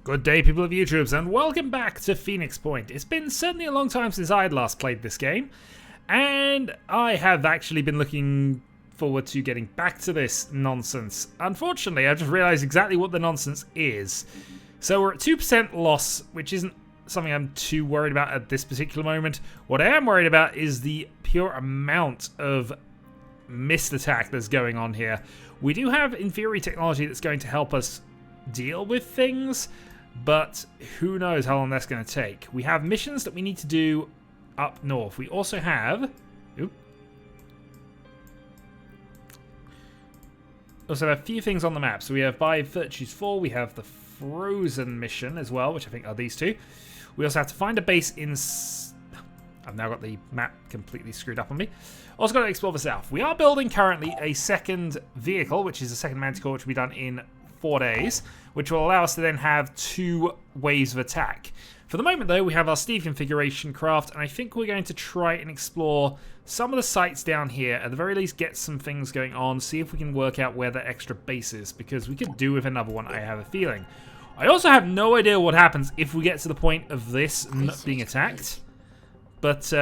Good day, people of YouTubes, and welcome back to Phoenix Point. It's been certainly a long time since I had last played this game, and I have actually been looking forward to getting back to this nonsense. Unfortunately, I just realized exactly what the nonsense is. So we're at 2% loss, which isn't something I'm too worried about at this particular moment. What I am worried about is the pure amount of missed attack that's going on here. We do have inferior technology that's going to help us deal with things, but who knows how long that's going to take. We have missions that we need to do up north. We also have a few things on the map. So we have by Virtues 4, we have the Frozen mission as well, which I think are these two. We also have to find a base in... I've now got the map completely screwed up on me. Also got to explore the south. We are building currently a second vehicle, which is a second Manticore, which will be done in 4 days, which will allow us to then have 2 waves of attack. For the moment, though, we have our S.T.E.V.E. configuration craft, and I think we're going to try and explore some of the sites down here. At the very least, get some things going on, see if we can work out where the extra base is, because we could do with another one, I have a feeling. I also have no idea what happens if we get to the point of this not being attacked, but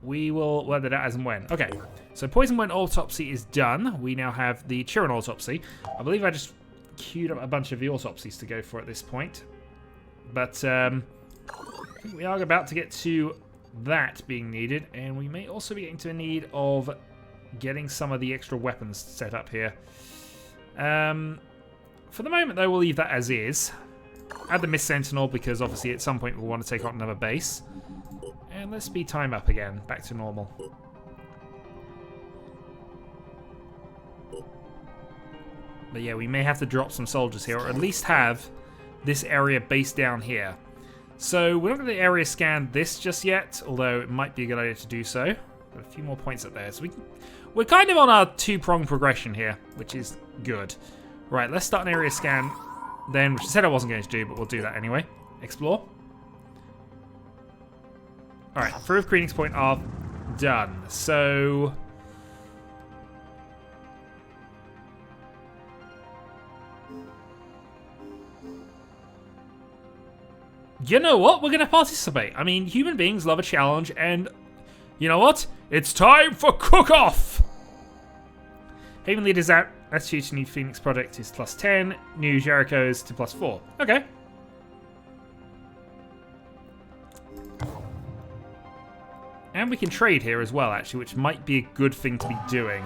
we will work that out as and when. Okay, so Poison Wind Autopsy is done. We now have the Chiron Autopsy. I believe I just queued up a bunch of the autopsies to go for at this point, but I think we are about to get to that being needed, and we may also be getting to a need of getting some of the extra weapons set up here. For the moment, though, we'll leave that as is. Add the Mist Sentinel, because obviously at some point we'll want to take on another base. And let's speed time up again, back to normal. But yeah, we may have to drop some soldiers here, or at least have this area based down here. So we're not going to area scan this just yet, although it might be a good idea to do so. Got a few more points up there, so we're kind of on our 2-pronged progression here, which is good. Right, let's start an area scan then, which I said I wasn't going to do, but we'll do that anyway. Explore. Alright, through Phoenix Point are done. So... you know what? We're going to participate. I mean, human beings love a challenge, and you know what? It's time for cook-off! Haven Leader's out. Attitude to New Phoenix Project is +10. New Jericho's to +4. Okay. And we can trade here as well, actually, which might be a good thing to be doing.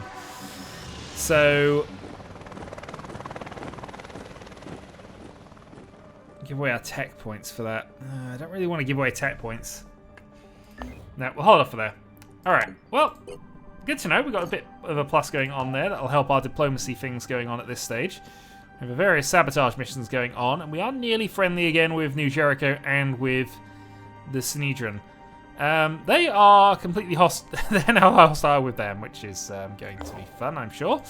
So... give away our tech points for that. I don't really want to give away tech points. No, we'll hold off for there. Alright, well, good to know. We've got a bit of a plus going on there. That'll help our diplomacy things going on at this stage. We have various sabotage missions going on, and we are nearly friendly again with New Jericho and with the Sanhedrin. They are completely hostile. They're now hostile with them, which is going to be fun, I'm sure.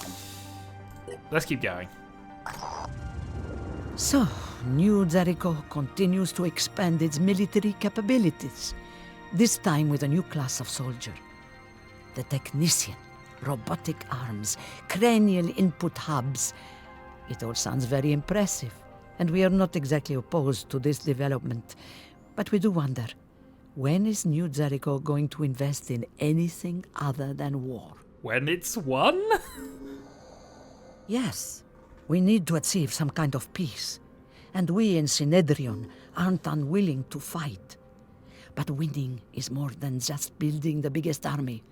Let's keep going. So, New Jericho continues to expand its military capabilities, this time with a new class of soldier. The Technician, robotic arms, cranial input hubs. It all sounds very impressive, and we are not exactly opposed to this development. But we do wonder, when is New Jericho going to invest in anything other than war? When it's won? Yes, we need to achieve some kind of peace. And we in Synedrion aren't unwilling to fight. But winning is more than just building the biggest army.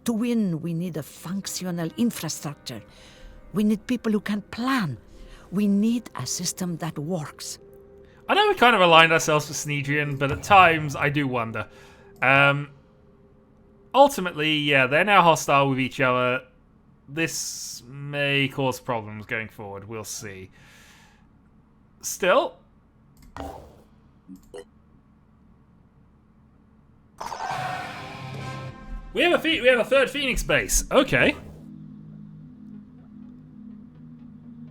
To win, we need a functional infrastructure. We need people who can plan. We need a system that works. I know we kind of aligned ourselves with Synedrion, but at times I do wonder. Ultimately, yeah, they're now hostile with each other. This may cause problems going forward. We'll see. Still. We have a third Phoenix base. Okay.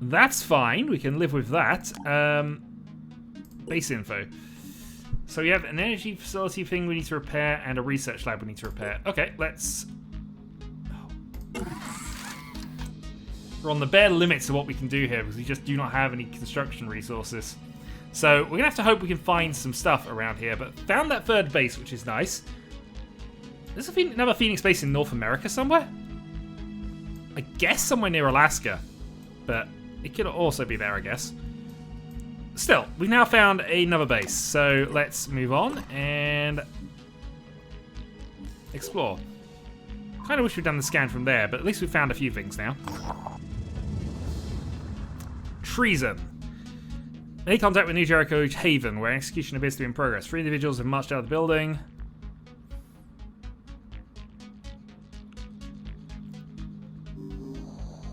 That's fine. We can live with that. Base info. So we have an energy facility thing we need to repair and a research lab we need to repair. Okay, let's... We're on the bare limits of what we can do here because we just do not have any construction resources. So we're going to have to hope we can find some stuff around here. But found that third base, which is nice. There's another Phoenix base in North America somewhere? I guess somewhere near Alaska. But it could also be there, I guess. Still, we've now found another base. So let's move on and explore. Kind of wish we'd done the scan from there, but at least we've found a few things now. Treason. Make contact with New Jericho Haven, where execution appears to be in progress. 3 individuals have marched out of the building.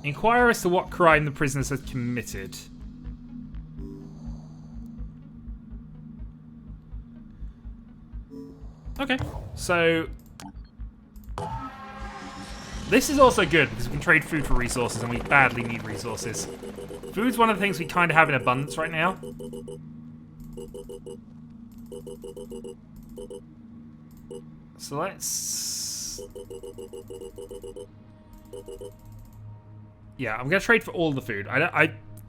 Inquire as to what crime the prisoners have committed. Okay, so this is also good because we can trade food for resources, and we badly need resources. Food's one of the things we kind of have in abundance right now. So let's... Yeah, I'm going to trade for all the food.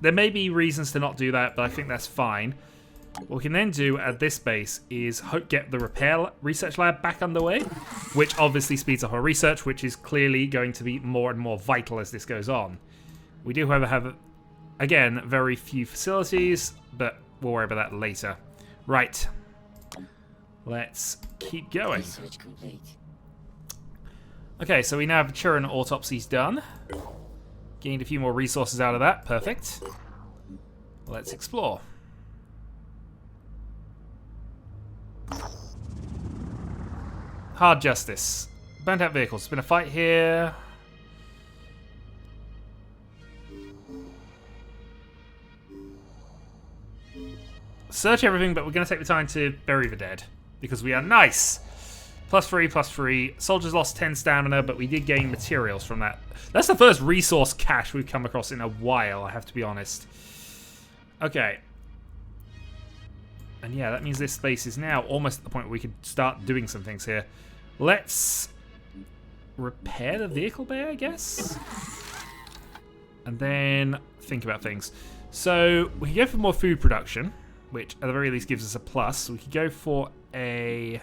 There may be reasons to not do that, but I think that's fine. What we can then do at this base is get the repair research lab back underway, which obviously speeds up our research, which is clearly going to be more and more vital as this goes on. We do, however, have, again, very few facilities, but we'll worry about that later. Right. Let's keep going. Research complete. Okay, so we now have Turin autopsies done. Gained a few more resources out of that. Perfect. Let's explore. Hard justice. Burnt out vehicles. There's been a fight here. Search everything, but we're going to take the time to bury the dead. Because we are nice. +3, +3. Soldiers lost 10 stamina, but we did gain materials from that. That's the first resource cache we've come across in a while, I have to be honest. Okay. And yeah, that means this space is now almost at the point where we could start doing some things here. Let's repair the vehicle bay, I guess? And then think about things. So we can go for more food production, which at the very least gives us a plus. So we could go for a...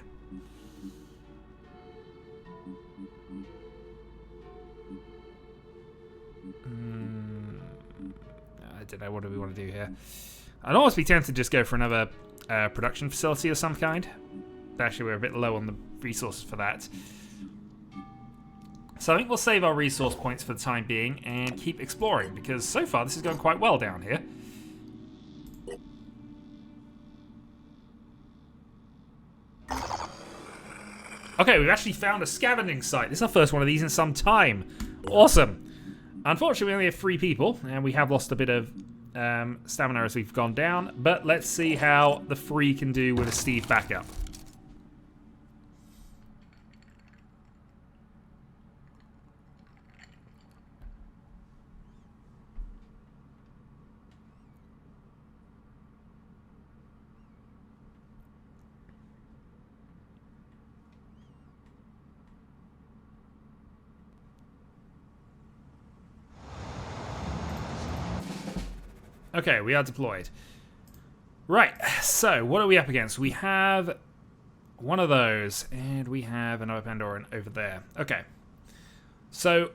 I don't know, what do we want to do here? I'd almost be tempted to just go for another production facility of some kind. Actually, we're a bit low on the resources for that. So I think we'll save our resource points for the time being and keep exploring, because so far this is going quite well down here. Okay, we've actually found a scavenging site. This is our first one of these in some time. Awesome. Unfortunately, we only have 3 people, and we have lost a bit of stamina as we've gone down. But let's see how the 3 can do with a S.T.E.V.E. backup. Okay, we are deployed. Right, so what are we up against? We have one of those, and we have another Pandoran over there. Okay, so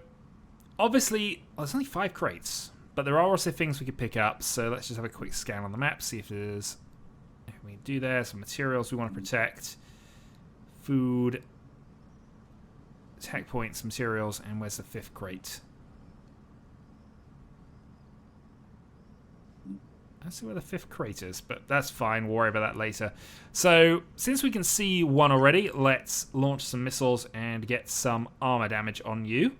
obviously, well, there's only 5 crates, but there are also things we could pick up, so let's just have a quick scan on the map, see if there's anything we can do there, some materials we want to protect, food, tech points, materials, and where's the 5th crate? I see where the 5th crate is, but that's fine. We'll worry about that later. So, since we can see one already, let's launch some missiles and get some armor damage on you.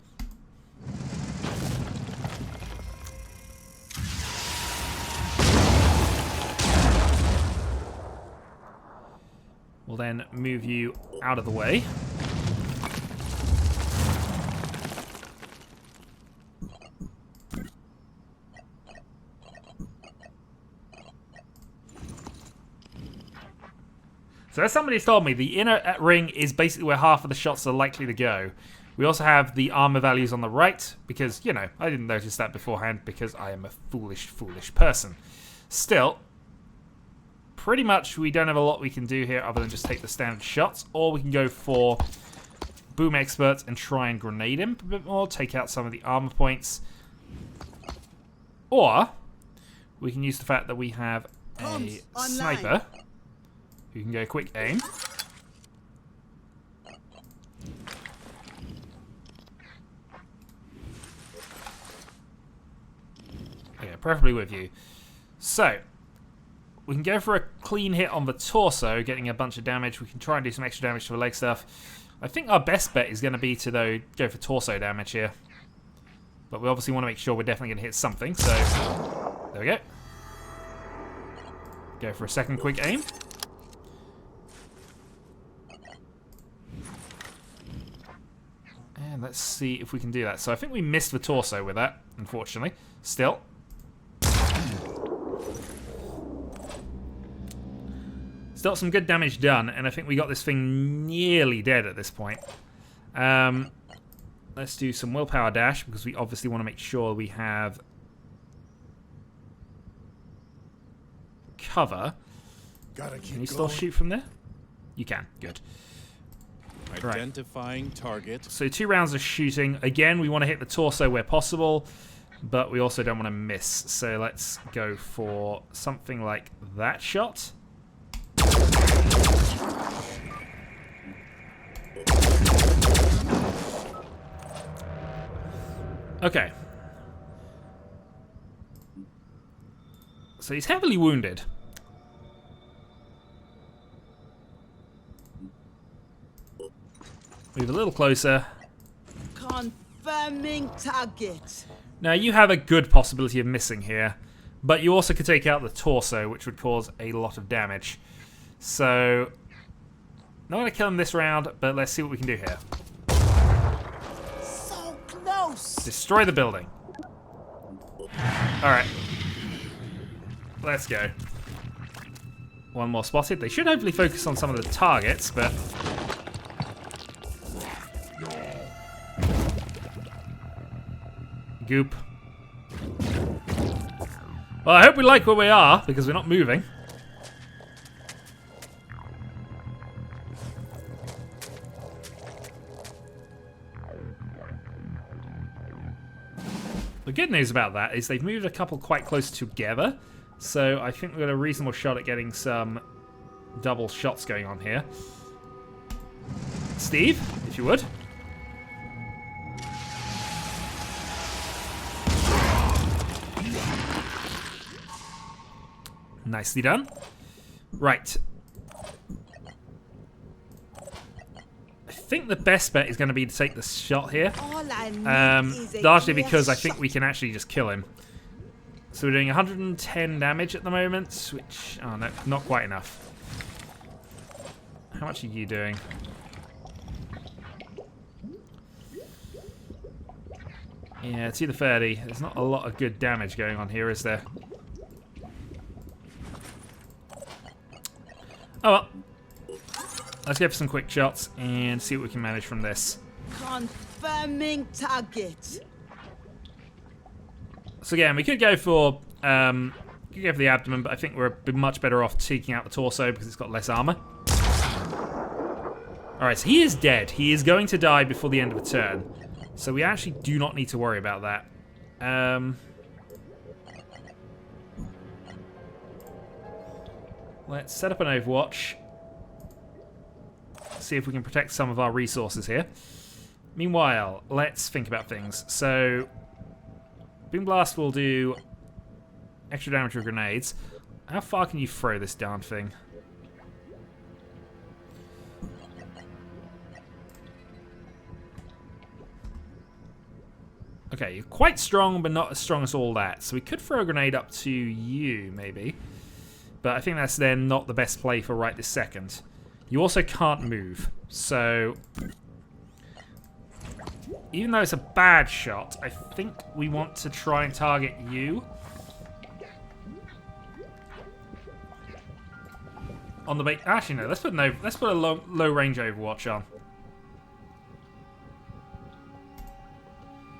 We'll then move you out of the way. So as somebody's told me, the inner ring is basically where half of the shots are likely to go. We also have the armor values on the right, because, you know, I didn't notice that beforehand because I am a foolish, foolish person. Still, pretty much we don't have a lot we can do here other than just take the standard shots, or we can go for boom experts and try and grenade him a bit more, take out some of the armor points. Or we can use the fact that we have a sniper who can go quick aim. Okay, preferably with you. So, we can go for a clean hit on the torso, getting a bunch of damage. We can try and do some extra damage to the leg stuff. I think our best bet is going to be to, though, go for torso damage here. But we obviously want to make sure we're definitely going to hit something, so there we go. Go for a second quick aim. And let's see if we can do that. So I think we missed the torso with that, unfortunately. Still. Still some good damage done, and I think we got this thing nearly dead at this point. Let's do some willpower dash, because we obviously want to make sure we have cover. Can you still shoot from there? You can. Good. Identifying target. So 2 rounds of shooting. Again, we want to hit the torso where possible, but we also don't want to miss. So let's go for something like that shot. Okay. So he's heavily wounded. Move a little closer. Confirming target. Now you have a good possibility of missing here, but you also could take out the torso, which would cause a lot of damage. So, not going to kill him this round, but let's see what we can do here. So close. Destroy the building. Alright. Let's go. One more spotted. They should hopefully focus on some of the targets, but... Goop. Well, I hope we like where we are, because we're not moving. The good news about that is they've moved a couple quite close together, so I think we've got a reasonable shot at getting some double shots going on here. Steve, if you would. Nicely done. Right. I think the best bet is going to be to take the shot here. Largely because I think we can actually just kill him. So we're doing 110 damage at the moment, which... Oh, no, not quite enough. How much are you doing? Yeah, it's either 30. There's not a lot of good damage going on here, is there? Oh well. Let's go for some quick shots and see what we can manage from this. Confirming target. So again, we could go for the abdomen, but I think we're much better off taking out the torso because it's got less armor. Alright, so he is dead. He is going to die before the end of a turn. So we actually do not need to worry about that. Let's set up an Overwatch. See if we can protect some of our resources here. Meanwhile, let's think about things. So, Boom Blast will do extra damage with grenades. How far can you throw this darn thing? Okay, you're quite strong, but not as strong as all that. So we could throw a grenade up to you, maybe. But I think that's then not the best play for right this second. You also can't move. So, even though it's a bad shot, I think we want to try and target you. On the bait. Actually, no. Let's put a low range Overwatch on.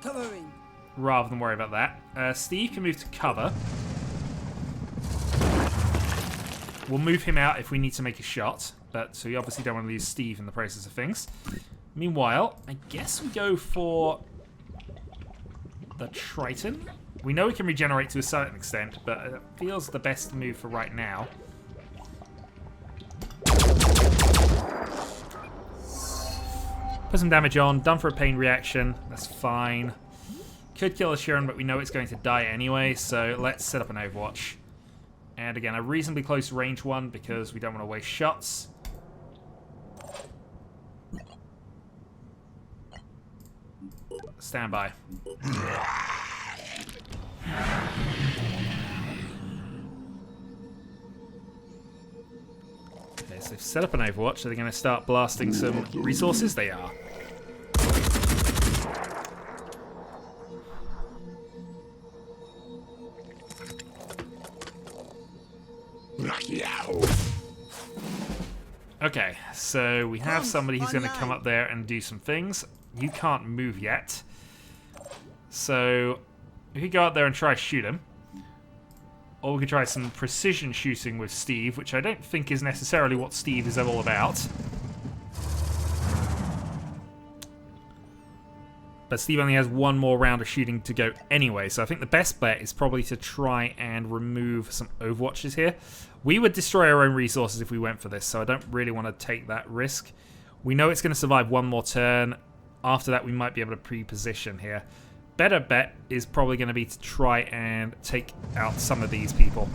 Covering. Rather than worry about that. Steve can move to cover. We'll move him out if we need to make a shot, but so we obviously don't want to lose Steve in the process of things. Meanwhile, I guess we go for the Triton. We know we can regenerate to a certain extent, but it feels the best move for right now. Put some damage on, done for a pain reaction, that's fine. Could kill a Sharon, but we know it's going to die anyway, so let's set up an Overwatch. And again, a reasonably close range one because we don't want to waste shots. Stand by. Okay, so they've set up an Overwatch. Are they going to start blasting some resources? They are. Okay, so we have somebody who's going to come up there and do some things. You can't move yet. So we could go out there and try to shoot him. Or we could try some precision shooting with Steve, which I don't think is necessarily what Steve is all about. But Steve only has one more round of shooting to go anyway, so I think the best bet is probably to try and remove some Overwatches here. We would destroy our own resources if we went for this, so I don't really want to take that risk. We know it's going to survive one more turn. After that, we might be able to pre-position here. Better bet is probably going to be to try and take out some of these people.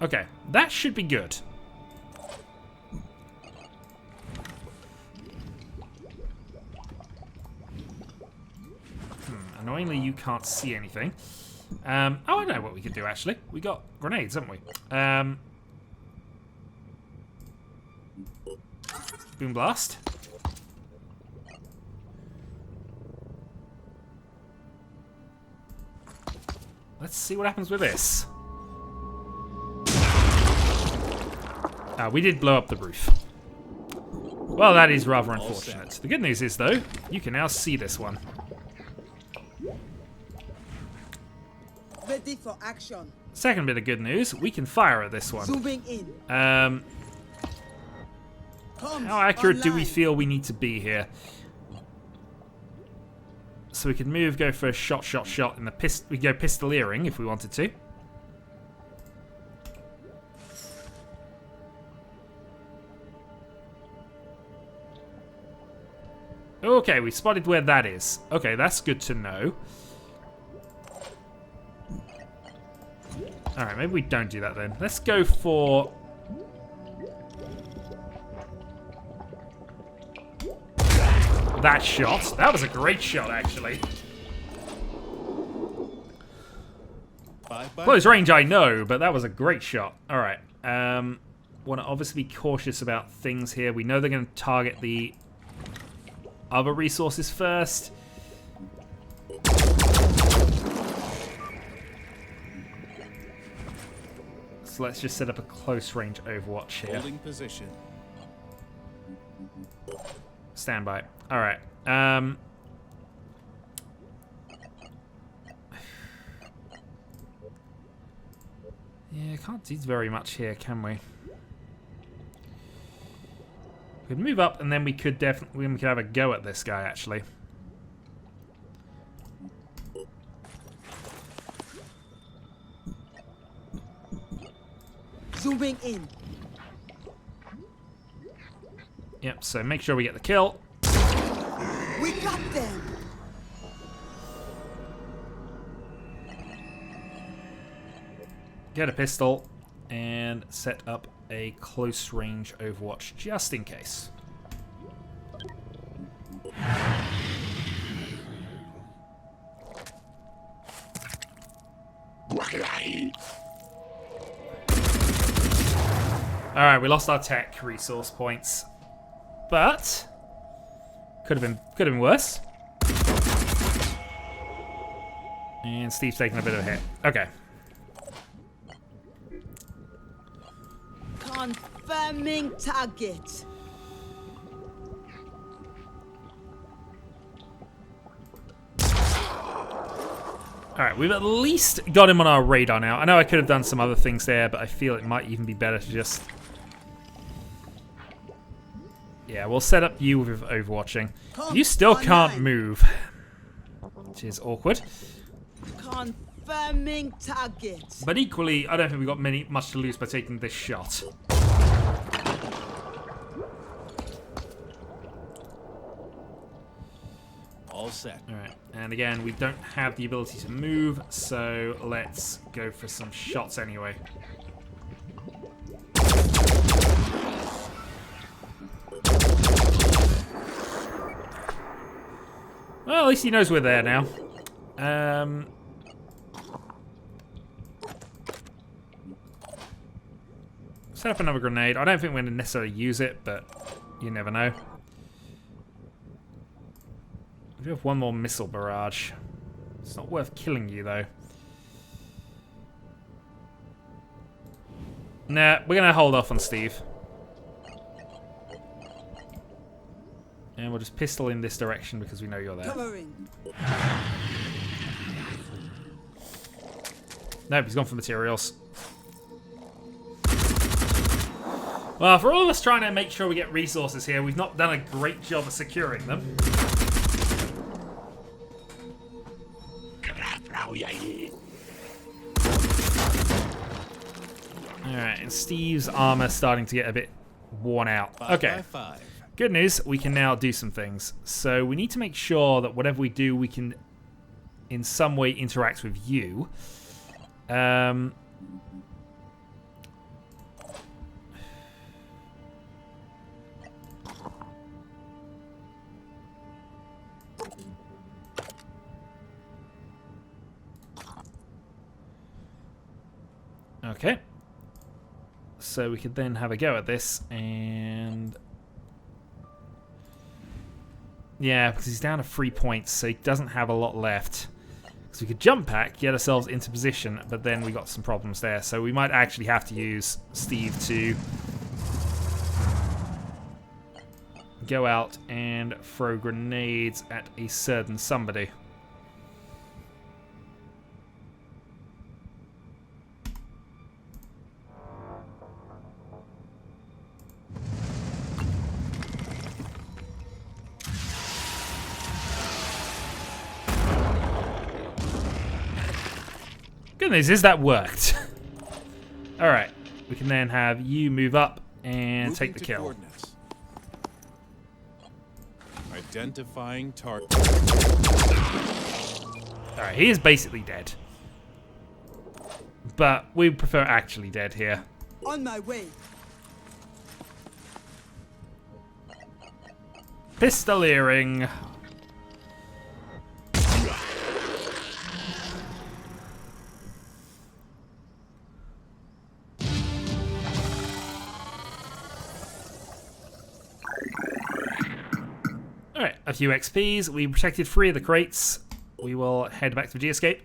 Okay, that should be good. Annoyingly, you can't see anything. Oh, I know what we could do, actually. We got grenades, haven't we? Boom blast. Let's see what happens with this. We did blow up the roof. Well, that is rather unfortunate. The good news is, though, you can now see this one. Ready for action. Second bit of good news, we can fire at this one. Zooming in. How accurate do we feel we need to be here? So we could move, go for a shot, in the we go pistoleering if we wanted to. Okay, we spotted where that is. Okay, that's good to know. Alright, maybe we don't do that then. Let's go for... that shot. That was a great shot, actually. Close range, I know, but that was a great shot. Alright. Want to obviously be cautious about things here. We know they're going to target the other resources first. So let's just set up a close range Overwatch here. Holding position. Stand by. Alright. Yeah, can't do very much here, can we? We could move up and then we could definitely have a go at this guy, actually. Zooming in. Yep, so make sure we get the kill. We got them. Get a pistol and set up a close range Overwatch just in case. Alright, we lost our tech resource points. But could have been worse. And Steve's taking a bit of a hit. Okay. Confirming target. Alright, we've at least got him on our radar now. I know I could have done some other things there, but I feel it might even be better to just... Yeah, we'll set up you with overwatching. You still can't move, which is awkward. Confirming target. But equally, I don't think we've got much to lose by taking this shot. All set. Alright, and again, we don't have the ability to move, so let's go for some shots anyway. Well, at least he knows we're there now. Set up another grenade. I don't think we're going to necessarily use it, but you never know. We have one more missile barrage. It's not worth killing you, though. Nah, we're going to hold off on Steve. And we'll just pistol in this direction because we know you're there. Covering. Nope, he's gone for materials. Well, for all of us trying to make sure we get resources here, we've not done a great job of securing them. Alright, and Steve's armor starting to get a bit worn out. Okay. Good news, we can now do some things. So we need to make sure that whatever we do, we can in some way interact with you. Okay. So we could then have a go at this and... Yeah, because he's down to 3 points, so he doesn't have a lot left. So we could jump pack, get ourselves into position, but then we got some problems there. So we might actually have to use Steve to go out and throw grenades at a certain somebody. Good news is that worked. Alright, we can then have you move up and take the kill. Identifying target. Alright, he is basically dead. But we prefer actually dead here. On my way. Pistoleering. Alright, a few XPs. We protected 3 of the crates. We will head back to G-Escape.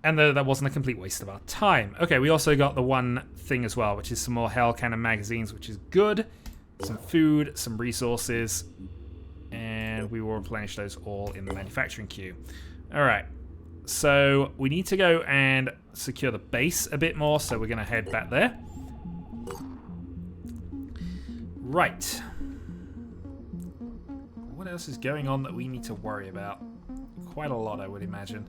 And that wasn't a complete waste of our time. Okay, we also got the one thing as well, which is some more Hell Cannon magazines, which is good. Some food, some resources. And we will replenish those all in the manufacturing queue. Alright. So we need to go and secure the base a bit more, so we're going to head back there. Right. What else is going on that we need to worry about? Quite a lot, I would imagine.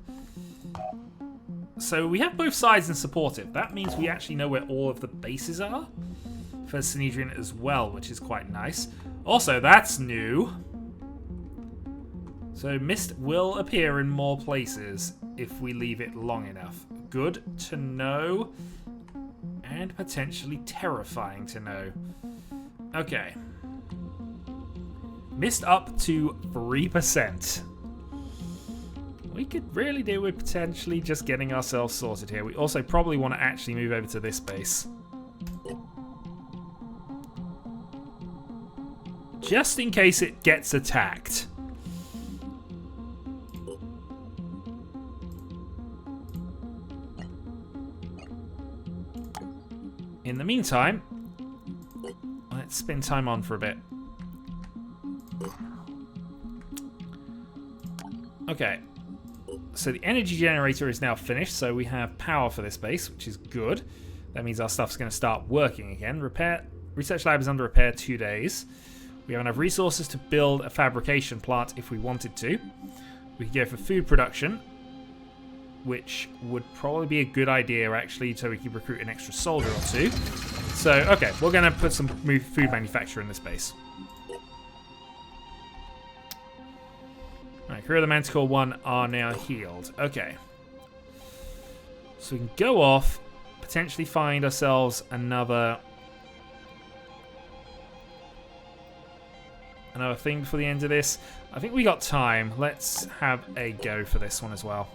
So we have both sides in supportive. That means we actually know where all of the bases are for S.T.E.V.E as well, which is quite nice. Also, that's new. So mist will appear in more places if we leave it long enough. Good to know, and potentially terrifying to know. Okay. Mist up to 3%. We could really do with potentially just getting ourselves sorted here. We also probably want to actually move over to this base. Just in case it gets attacked. In the meantime, let's let's spend time on for a bit. Okay. So the energy generator is now finished, so we have power for this base, which is good. That means our stuff's going to start working again. Research lab is under repair 2 days. We have enough resources to build a fabrication plant if we wanted to. We could go for food production, which would probably be a good idea, actually, so we could recruit an extra soldier or two. So, okay, we're going to put some food manufacture in this base. Alright, Crew of the Manticore 1 are now healed. Okay. So we can go off, potentially find ourselves another thing before the end of this. I think we got time. Let's have a go for this one as well.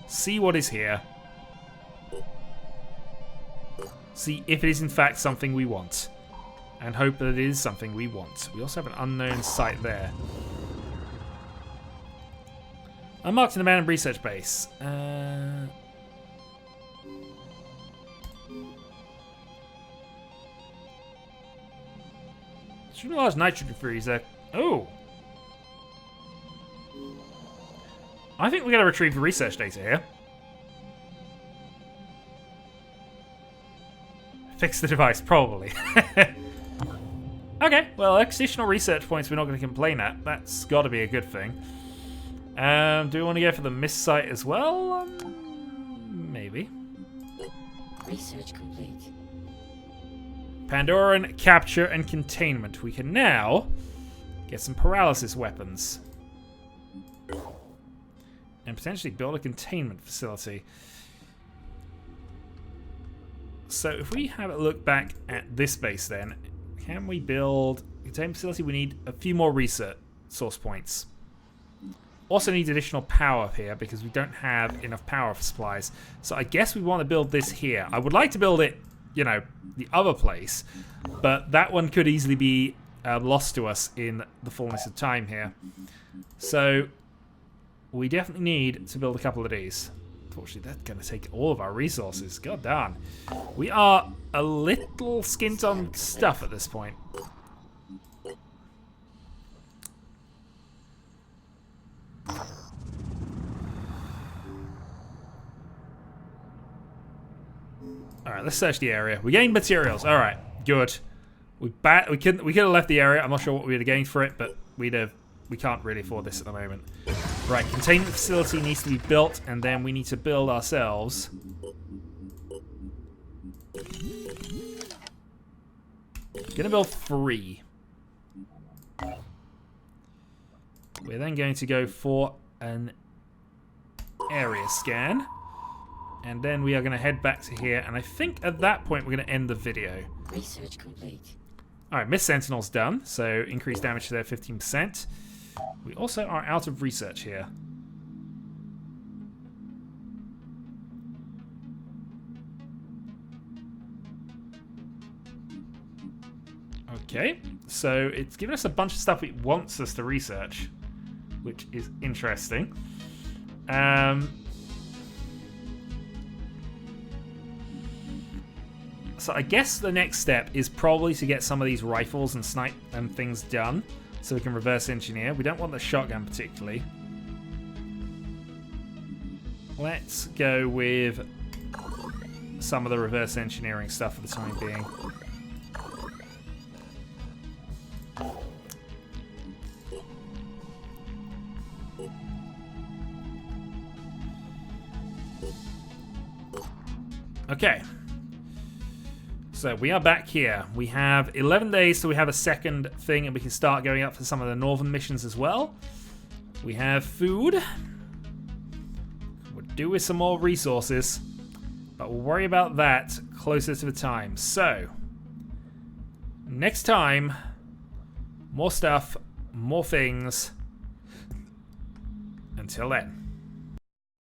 See what is here. See if it is in fact something we want. And hope that it is something we want. We also have an unknown site there. Unmarked an abandoned research base. Extremely large nitrogen freezer. Oh! I think we're going to retrieve the research data here. Fix the device, probably. Okay, well, additional research points we're not going to complain at. That's got to be a good thing. Do we want to go for the mist site as well? Maybe. Research complete. Pandoran capture and containment. We can now get some paralysis weapons. And potentially build a containment facility. So if we have a look back at this base then, can we build a containment facility? We need a few more research source points. Also need additional power here because we don't have enough power for supplies. So I guess we want to build this here. I would like to build it, you know, the other place, but that one could easily be lost to us in the fullness of time here. So we definitely need to build a couple of these. Unfortunately, that's going to take all of our resources. God darn. We are a little skint on stuff at this point. Alright, let's search the area. We gained materials. Alright, good. We could have left the area. I'm not sure what we would have gained for it, but we can't really afford this at the moment. Right, containment facility needs to be built, and then we need to build ourselves. Gonna build 3. We're then going to go for an area scan. And then we are going to head back to here. And I think at that point we're going to end the video. Research complete. Alright, Mist Sentinel's done. So increased damage to their 15%. We also are out of research here. Okay, so it's given us a bunch of stuff it wants us to research, which is interesting. So I guess the next step is probably to get some of these rifles and snipe and things done, so we can reverse engineer. We don't want the shotgun particularly. Let's go with some of the reverse engineering stuff for the time being. Okay. So we are back here. We have 11 days, so we have a second thing, and we can start going up for some of the northern missions as well. We have food. We'll do with some more resources, but we'll worry about that closer to the time. So, next time, more stuff, more things. Until then.